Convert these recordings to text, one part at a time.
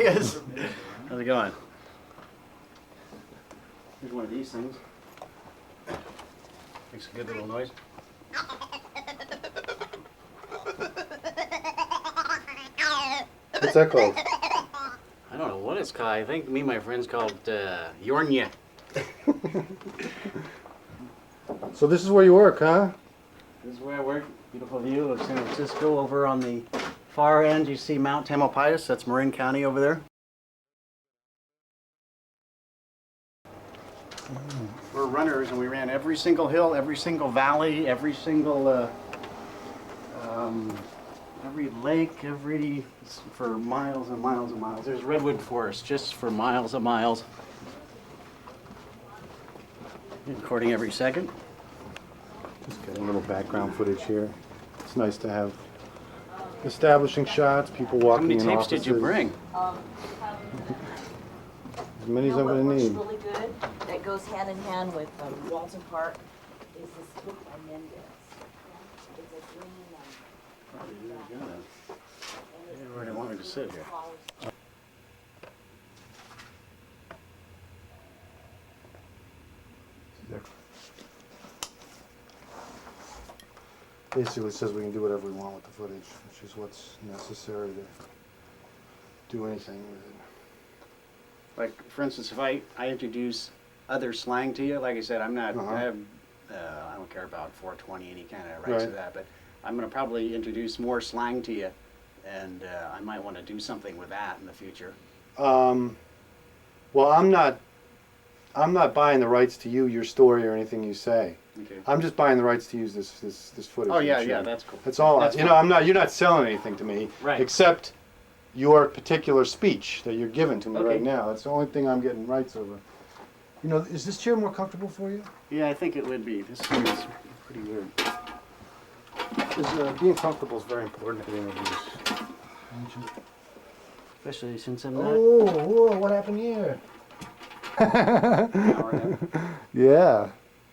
is. How's it going? Here's one of these things. Makes a good little noise. What's that called? I don't know what it's called. I think me and my friends called Yornya. So this is where you work, huh? This is where I work. Beautiful view of San Francisco. Over on the far end, you see Mount Tamalpais. That's Marin County over there. We're runners, and we ran every single hill, every single valley, every single every lake, for miles and miles and miles. There's redwood forest just for miles and miles. Recording every second. Just getting a little background footage here. It's nice to have establishing shots, people walking in How many tapes offices. did you bring? As many as I'm going to need. What's really good, that goes hand in hand with Walton Park, is this book by Mendez. It's a green Where do you want me to sit here? Basically says we can do whatever we want with the footage, which is what's necessary to do anything with it. Like, for instance, if I introduce other slang to you, like I said, I'm not, I don't care about 420, any kind of rights of that, but I'm going to probably introduce more slang to you, and I might want to do something with that in the future. Well, I'm not buying the rights to your story or anything you say. Okay. I'm just buying the rights to use this footage. Oh yeah, that's cool. That's all. That's you're not selling anything to me, right? Except your particular speech that you're giving to me Okay. right now. That's the only thing I'm getting rights over. You know, is this chair more comfortable for you? Yeah, I think it would be. This one is pretty weird. Because being comfortable is very important at interviews. Especially since I'm not. Whoa, what happened here? Yeah.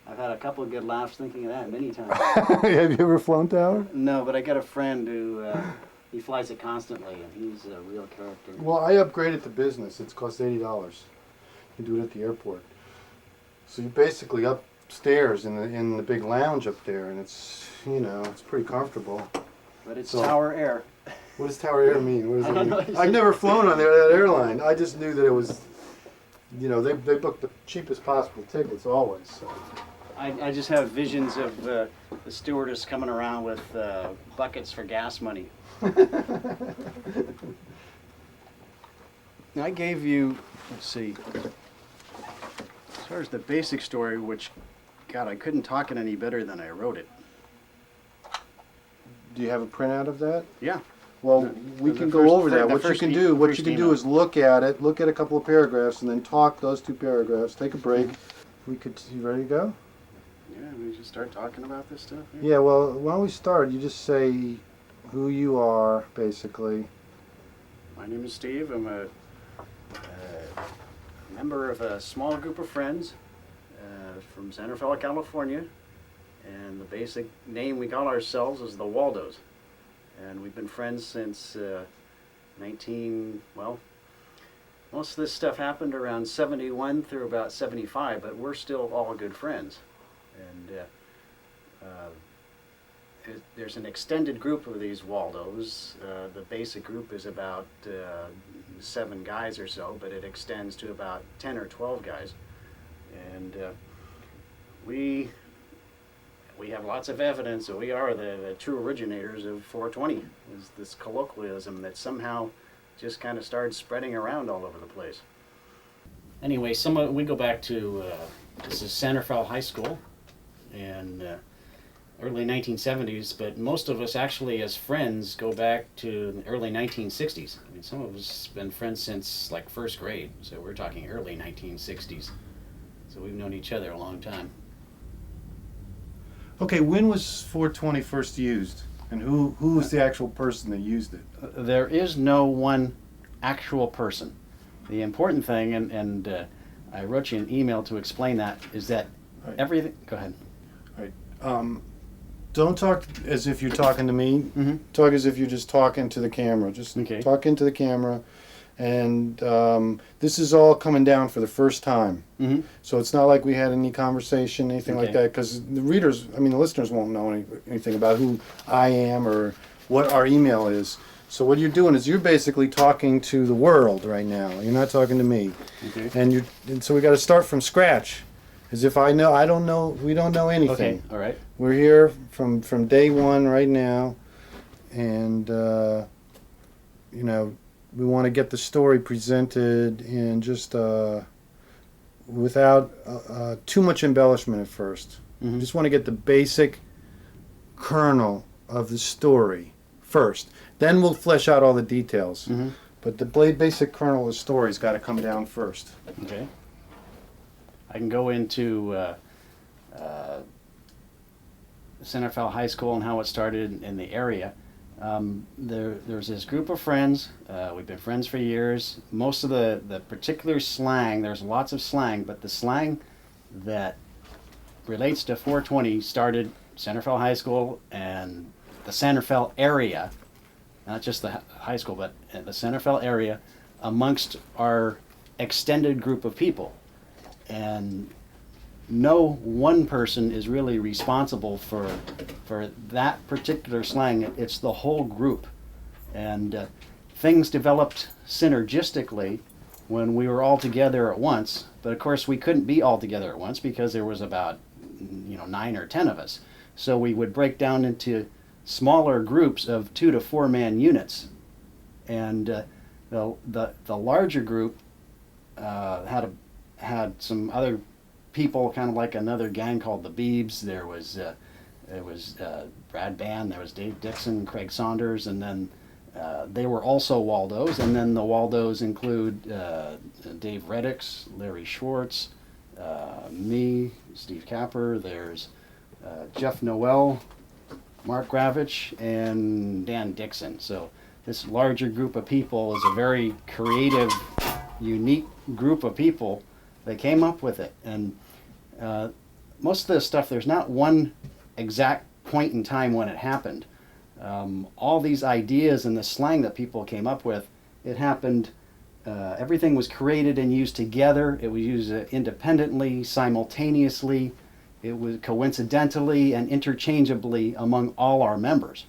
I've had a couple of good laughs thinking of that many times. Have you ever flown tower? No, but I got a friend who he flies it constantly, and he's a real character. Well, I upgraded to business. It's cost $80. You do it at the airport. So you basically upstairs in the big lounge up there, and it's it's pretty comfortable. But it's Tower Air. What does Tower Air mean? What does I it don't mean? know. I've never flown on that airline. I just knew that it was, they book the cheapest possible tickets always. So. I just have visions of the stewardess coming around with buckets for gas money. I gave you, let's see, as far as the basic story, which, God, I couldn't talk it any better than I wrote it. Do you have a printout of that? Yeah. Well, we can go over that. What you can do is look at it, look at a couple of paragraphs, and then talk those two paragraphs. Take a break. You ready to go? Yeah, we just start talking about this stuff. Yeah, well, why don't we start? You just say who you are, basically. My name is Steve. I'm a member of a small group of friends from San Rafael, California. And the basic name we call ourselves is the Waldos. And we've been friends since most of this stuff happened around 71 through about 75, but we're still all good friends. And there's an extended group of these Waldos. The basic group is about 7 guys or so, but it extends to about 10 or 12 guys. And we have lots of evidence that we are the true originators of 420. Is this colloquialism that somehow just kind of started spreading around all over the place. Anyway, we go back to this is San Rafael High School, and early 1970s, but most of us actually as friends go back to the early 1960s. I mean, some of us have been friends since like first grade, so we're talking early 1960s. So we've known each other a long time. Okay, when was 420 first used? And who was the actual person that used it? There is no one actual person. The important thing, and I wrote you an email to explain that, is that everything... Go ahead. Right. Don't talk as if you're talking to me. Mm-hmm. Talk as if you're just talking to the camera. Just talk into the camera And this is all coming down for the first time. Mm-hmm. So it's not like we had any conversation, anything like Okay. that, because the readers, I mean, the listeners won't know anything about who I am or what our email is. So what you're doing is you're basically talking to the world right now. You're not talking to me. Okay. And so we got to start from scratch. As if I don't know, we don't know anything. Okay. All right. We're here from day one right now, and you know, we want to get the story presented in just without too much embellishment at first. Mm-hmm. We just want to get the basic kernel of the story first. Then we'll flesh out all the details. Mm-hmm. But the basic kernel of the story's got to come down first. Okay. I can go into Centerville High School and how it started in the area. There's this group of friends. We've been friends for years. Most of the particular slang, there's lots of slang, but the slang that relates to 420 started Centerville High School and the Centerville area, not just the high school, but the Centerville area amongst our extended group of people. And no one person is really responsible for that particular slang. It's the whole group. And things developed synergistically when we were all together at once. But of course we couldn't be all together at once because there was about 9 or 10 of us. So we would break down into smaller groups of 2 to 4 man units. And the larger group had some other people, kind of like another gang called the Beebs. There was Brad Band, there was Dave Dixon, Craig Saunders, and then they were also Waldos. And then the Waldos include Dave Reddix, Larry Schwartz, me, Steve Capper. There's Jeff Noel, Mark Gravich, and Dan Dixon. So this larger group of people is a very creative, unique group of people that came up with it. And most of this stuff, there's not one exact point in time when it happened. All these ideas and the slang that people came up with, it happened, everything was created and used together. It was used independently, simultaneously. It was coincidentally and interchangeably among all our members.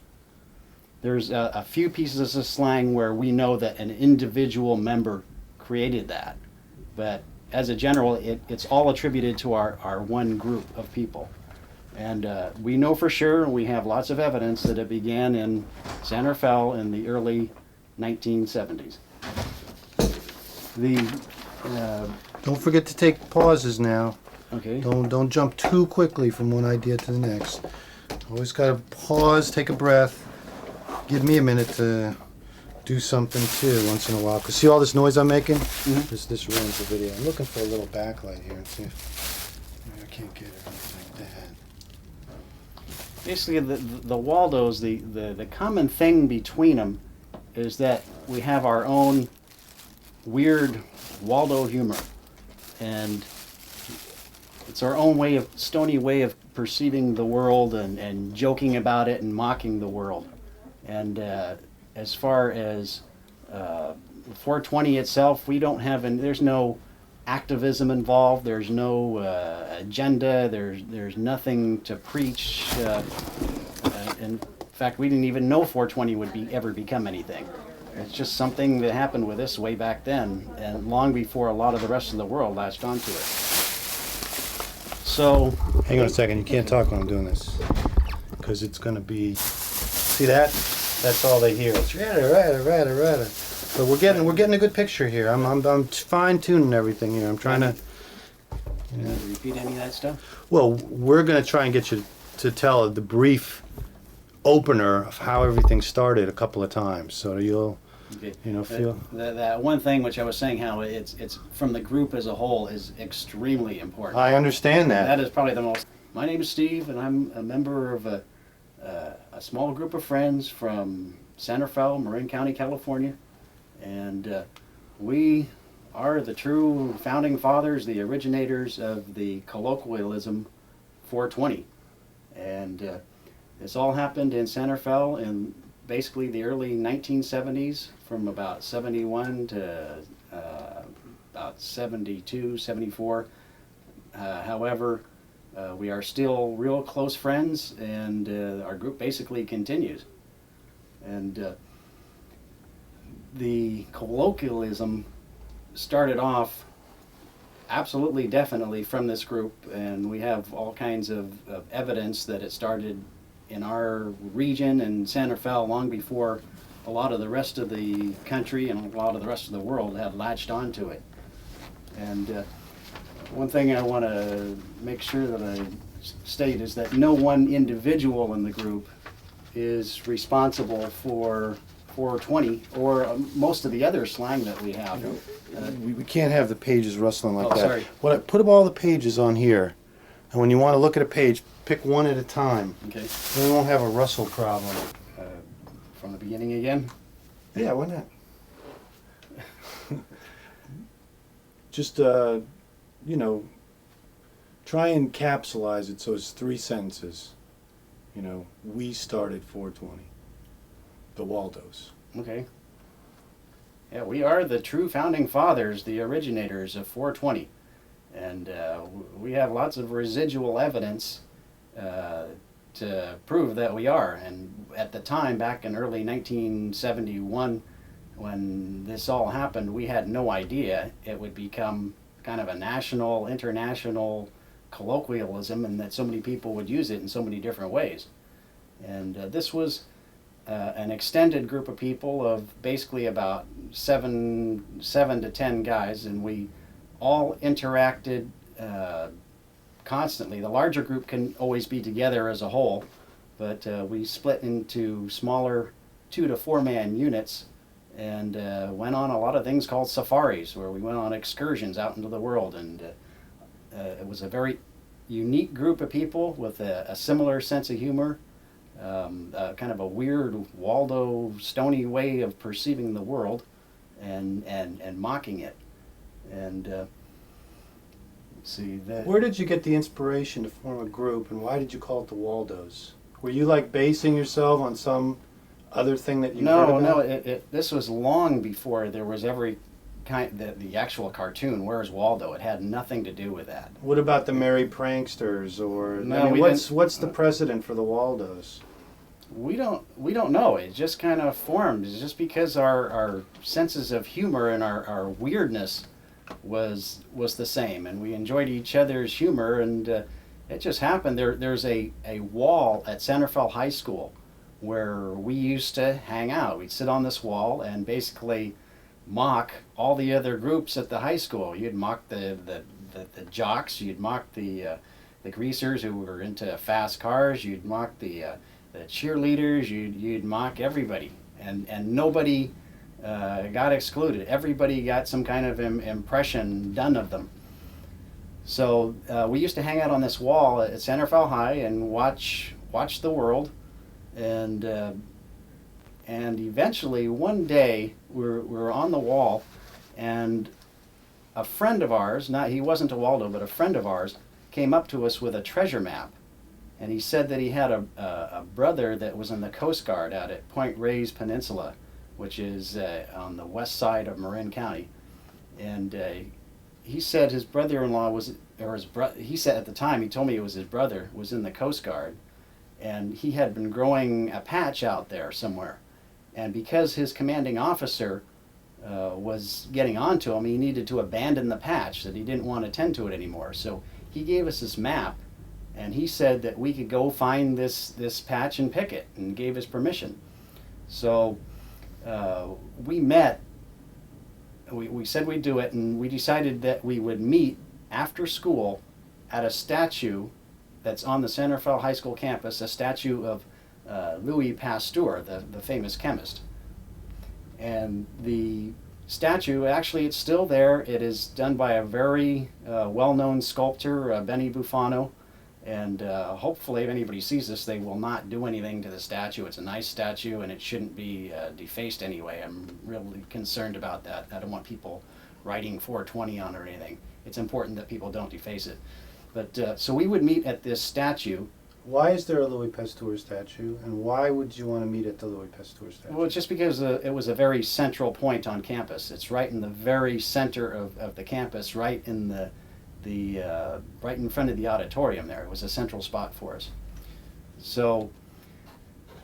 There's a few pieces of slang where we know that an individual member created that, but as a general, it's all attributed to our one group of people. And we know for sure, and we have lots of evidence, that it began in Centerville in the early 1970s. Don't forget to take pauses now. Okay. Don't jump too quickly from one idea to the next. Always got to pause, take a breath. Give me a minute to do something too once in a while. Cause see all this noise I'm making? Mm-hmm. This ruins the video. I'm looking for a little backlight here and see if I can't get it like that. Basically, the Waldos, the common thing between them is that we have our own weird Waldo humor, and it's our own stony way of perceiving the world and joking about it and mocking the world. And as far as 420 itself, we don't have there's no activism involved. There's no agenda. There's nothing to preach. In fact, we didn't even know 420 would ever become anything. It's just something that happened with us way back then, and long before a lot of the rest of the world latched onto it. So, Hang on a second. You can't talk when I'm doing this, because it's going to be. See that? That's all they hear. It's rata. But we're getting a good picture here. I'm fine tuning everything here. I'm trying to. repeat any of that stuff? Well, we're going to try and get you to tell the brief opener of how everything started a couple of times, so you'll Okay. feel. That one thing which I was saying, how it's from the group as a whole, is extremely important. I understand That that. is probably the most. My name is Steve, and I'm a member of a small group of friends from Centerville, Marin County, California, and we are the true founding fathers, the originators of the colloquialism 420, and this all happened in Centerville in basically the early 1970s. from about 71 to about 72, 74. However, we are still real close friends, and our group basically continues. And the colloquialism started off absolutely definitely from this group, and we have all kinds of evidence that it started in our region and Santa Fe long before a lot of the rest of the country and a lot of the rest of the world had latched onto it. And one thing I want to make sure that I state is that no one individual in the group is responsible for 420 or most of the other slang that we have. We can't have the pages rustling like Oh, that. sorry. Put all the pages on here, and when you want to look at a page, pick one at a time. Okay. Then we won't have a rustle problem. From the beginning again? Yeah, why not? Just, you know, try and capsulize it so it's 3 sentences. You know, we started 420. The Waldos. Okay. Yeah, we are the true founding fathers, the originators of 420. And we have lots of residual evidence to prove that we are. And at the time, back in early 1971, when this all happened, we had no idea it would become kind of a national, international colloquialism, and that so many people would use it in so many different ways. And this was an extended group of people of basically about seven to 10 guys, and we all interacted constantly. The larger group can always be together as a whole, but we split into smaller 2 to 4 man units and went on a lot of things called safaris, where we went on excursions out into the world. And it was a very unique group of people with a similar sense of humor, kind of a weird Waldo stony way of perceiving the world and mocking it. And let's see that. Where did you get the inspiration to form a group, and why did you call it the Waldos? Were you like basing yourself on some other thing that you heard about? No. This was long before there was every kind the actual cartoon. Where's Waldo? It had nothing to do with that. What about the Merry Pranksters, or No, what's the precedent for the Waldos? We don't know. It just kind of formed. It's just because our senses of humor and our weirdness was the same, and we enjoyed each other's humor, and it just happened. There's a wall at Santa Fe High School where we used to hang out. We'd sit on this wall and basically mock all the other groups at the high school. You'd mock the jocks. You'd mock the greasers who were into fast cars. You'd mock the cheerleaders. You'd mock everybody, and nobody got excluded. Everybody got some kind of impression done of them. So we used to hang out on this wall at Santa Fe High and watch the world, and eventually one day we're on the wall, and a friend of ours, he wasn't a Waldo, but a friend of ours, came up to us with a treasure map. And he said that he had a brother that was in the Coast Guard out at Point Reyes Peninsula, which is on the west side of Marin County. And he said his brother-in-law he said at the time, he told me it was his brother, was in the Coast Guard. And he had been growing a patch out there somewhere. And because his commanding officer was getting onto him, he needed to abandon the patch, that he didn't want to tend to it anymore. So he gave us this map, and he said that we could go find this patch and pick it, and gave us permission. So we met, we said we'd do it, and we decided that we would meet after school at a statue that's on the Santa Fe High School campus, a statue of Louis Pasteur, the famous chemist. And the statue, actually it's still there. It is done by a very well-known sculptor, Benny Bufano. And hopefully if anybody sees this, they will not do anything to the statue. It's a nice statue, and it shouldn't be defaced anyway. I'm really concerned about that. I don't want people writing 420 on it or anything. It's important that people don't deface it. But so we would meet at this statue Why is there a Louis Pasteur statue, and why would you want to meet at the Louis Pasteur statue? Well, it's just because it was a very central point on campus. It's right in the very center of the campus, right in right in front of the auditorium there. It was a central spot for us. So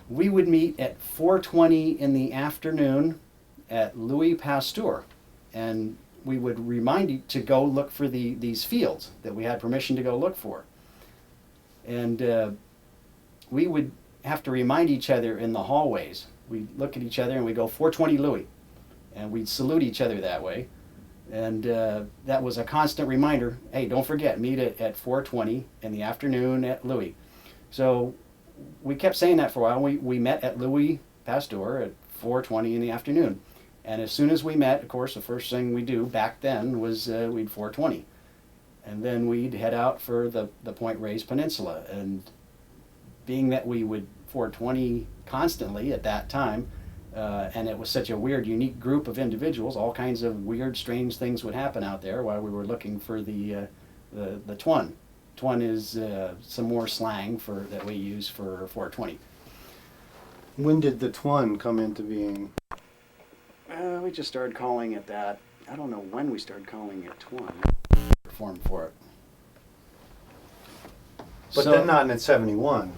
we would meet at 4:20 in the afternoon at Louis Pasteur, and we would remind you to go look for these fields that we had permission to go look for. And we would have to remind each other in the hallways. We'd look at each other and we'd go 4:20 Louis, and we'd salute each other that way. And that was a constant reminder, hey, don't forget, meet at 4:20 in the afternoon at Louis. So we kept saying that for a while. We met at Louis Pasteur at 4:20 in the afternoon. And as soon as we met, of course, the first thing we do back then was we'd 4:20. And then we'd head out for the Point Reyes Peninsula. And being that we would 4:20 constantly at that time, and it was such a weird, unique group of individuals, all kinds of weird, strange things would happen out there while we were looking for the twun. Twun is some more slang that we use for 4:20. When did the twun come into being? We just started calling it that. I don't know when we started calling it twun. Performed for it. But So- then not in 71.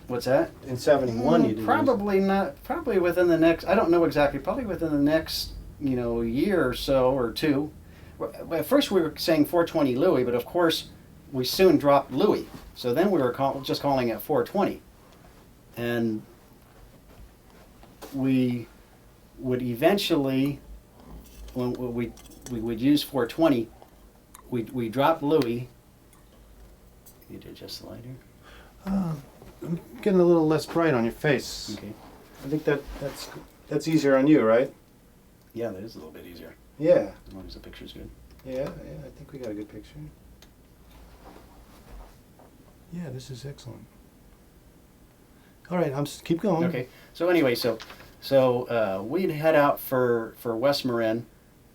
What's that? In 71 you didn't. Probably not. Probably within the next. I don't know exactly. Probably within the next, year or so or two. At first we were saying 4:20 Louis, but of course we soon dropped Louis. So then we were just calling it 4:20, and we would eventually, when we would use 4:20, we dropped Louis. You did just the light here. I'm getting a little less bright on your face. Okay. I think that's easier on you, right? Yeah, that is a little bit easier. Yeah. As long as the picture's good. Yeah, I think we got a good picture. Yeah, this is excellent. All right, keep going. Okay. So anyway, so we'd head out for West Marin.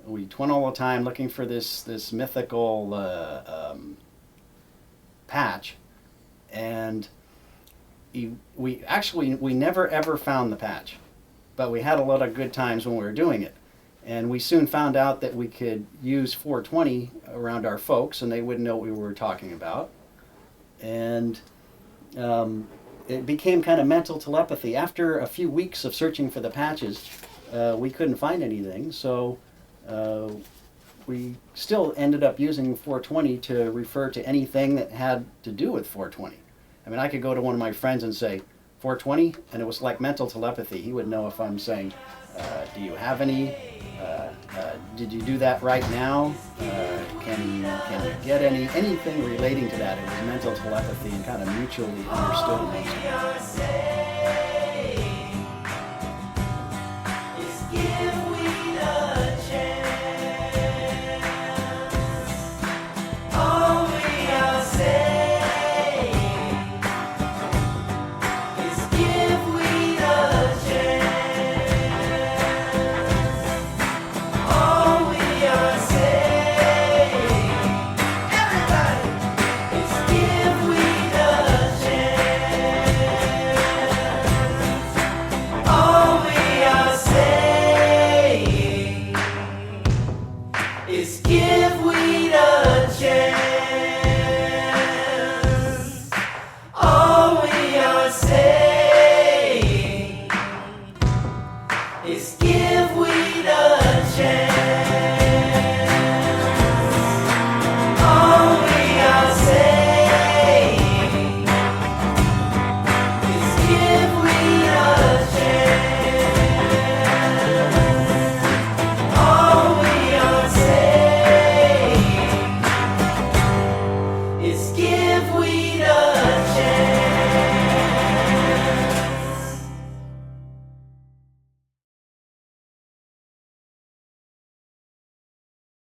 We twin all the time looking for this mythical patch, and we never ever found the patch, but we had a lot of good times when we were doing it, and we soon found out that we could use 4:20 around our folks, and they wouldn't know what we were talking about, and it became kind of mental telepathy. After a few weeks of searching for the patches, we couldn't find anything, so we still ended up using 4:20 to refer to anything that had to do with 4:20. I mean, I could go to one of my friends and say 4:20, and it was like mental telepathy. He would know if I'm saying, do you have any? Did you do that right now? Can you get anything relating to that? It was mental telepathy and kind of mutually understood amongst us.